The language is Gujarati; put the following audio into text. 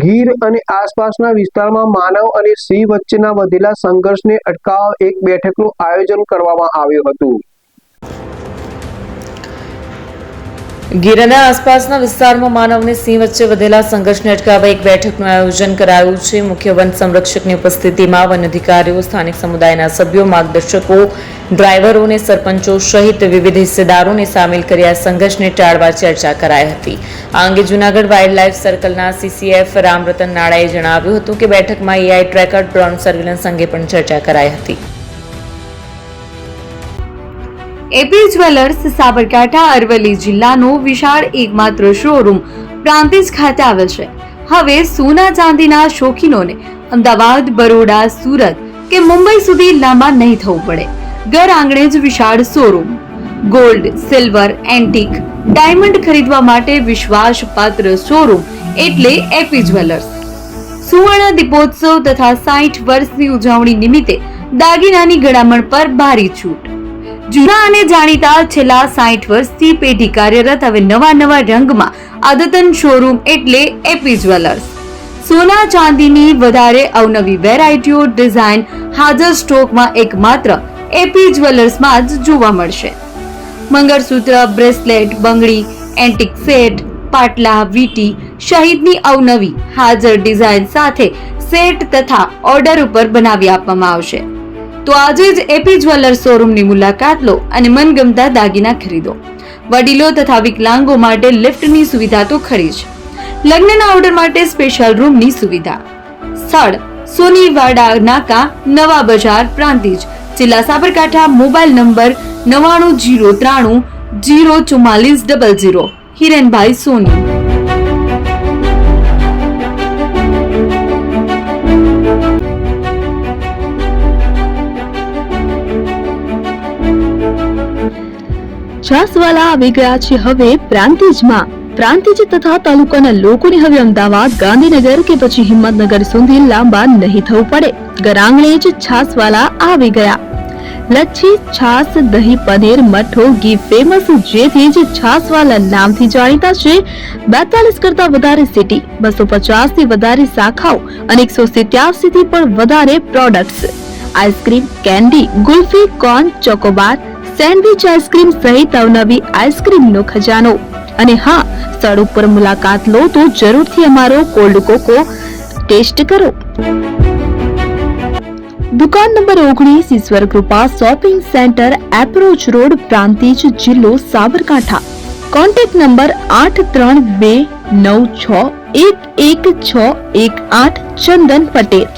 ગીર અને આસપાસના વિસ્તારમાં માનવ અને સિંહ વચ્ચેના વધેલા સંઘર્ષને અટકાવવા એક બેઠકનું આયોજન કરવામાં આવ્યું હતું। ગીર અને આસપાસના વિસ્તારમાં માનવ અને સિંહ વચ્ચે વધેલા સંઘર્ષને અટકાવવા એક બેઠકનું આયોજન કરાયું છે। મુખ્ય વન સંરક્ષકની ઉપસ્થિતિમાં વન અધિકારીઓ, સ્થાનિક સમુદાયના સભ્યો, માર્ગદર્શકો, ડ્રાઈવરો અને સરપંચો સહિત વિવિધ હિસ્સેદારોને સામેલ કરી આ સંઘર્ષને ટાળવા ચર્ચા કરાઈ હતી। આ અંગે Junagadh wild life સર્કલના CCF Ramratan નાડાએ જણાવ્યું હતું કે બેઠકમાં AI ટ્રેકર, ડ્રોન સર્વેલન્સ અંગે પણ ચર્ચા કરાઈ હતી। એપી જ્વેલર્સ સાબરકાંઠા અરવલ્લી જિલ્લાનો વિશાળ એકમાત્ર શોરૂમ પ્રાંતિજ ખાતે આવેલ છે। હવે સોના ચાંદીના શોખીનોને અમદાવાદ, બરોડા, સુરત કે મુંબઈ સુધી લાંબા નહીં થવું પડે। ઘર આંગણે જ વિશાળ showroom. Gold, silver, antique, diamond ખરીદવા માટે વિશ્વાસપાત્ર શોરૂમ એટલે એપી જ્વેલર્સ। સુવર્ણ દીપોત્સવ તથા 60 વર્ષની ઉજવણી નિમિત્તે દાગીનાની ગળામણ પર ભારી છૂટ। જૂના અને જાણીતા છેલ્લા 60 વર્ષથી પેઢી કાર્યરત હવે નવા રંગમાં અદ્યતન શોરૂમ એટલે એપી જ્વેલર્સ। સોના ચાંદીની વધારે અવનવી વેરાયટીઓ, ડિઝાઇન હાજર સ્ટોકમાં એકમાત્ર એપી જ્વેલર્સમાં જ જોવા મળશે। મંગળસૂત્ર, બ્રેસલેટ, બંગડી, એન્ટિક સેટ, પાટલા, વીટી સહિતની અવનવી હાજર ડિઝાઇન સાથે સેટ તથા ઓર્ડર ઉપર બનાવી આપવામાં આવશે। તો આજે જ એપી જ્વેલર્સ શોરૂમની મુલાકાત લો અને મનગમતા દાગીના ખરીદો। વડીલો તથા વિકલાંગો માટે લિફ્ટની સુવિધા તો ખરી જ। લગ્નના ઓર્ડર માટે સ્પેશિયલ રૂમની સુવિધા। સ્થળ સોનીવાડા નાકા, નવા બજાર, પ્રાંતિજ, જિલ્લા સાબરકાંઠા। Mobile number 9903 04400। હિરેનભાઈ સોની। છાસવાલા આવી ગયા છે હવે પ્રાંતિજમાં। પ્રાંતિજ તથા તાલુકાના લોકોને હવે અમદાવાદ, ગાંધીનગર કે પછી હિંમતનગર સુધી લાંબા નહીં થવું પડે। ઘર આંગણે જ છાસવાલા આવી ગયા। લચ્છી, છાસ, દહીં, પનીર, મઠો, ઘી ફેમસ, જેથી જ છાસવાલા નામથી જાણીતા છે। 42 કરતા વધારે સિટી, 250 થી વધારે શાખાઓ અને 187 થી પણ વધારે products. Ice cream, candy, kulfi, corn, Chocobar, sandwich ice cream સહિત અવનવી આઈસ્ક્રીમનો ખજાનો। અને હા, સ્થળ ઉપર મુલાકાત લો તો જરૂરથી અમારો કોલ્ડ કોકો ટેસ્ટ કરો। દુકાન number 19, Ishwar Krupa shopping center, approach road, Prantij, જિલ્લો સાબરકાંઠા। Contact number 8329611618 Chandan Patel.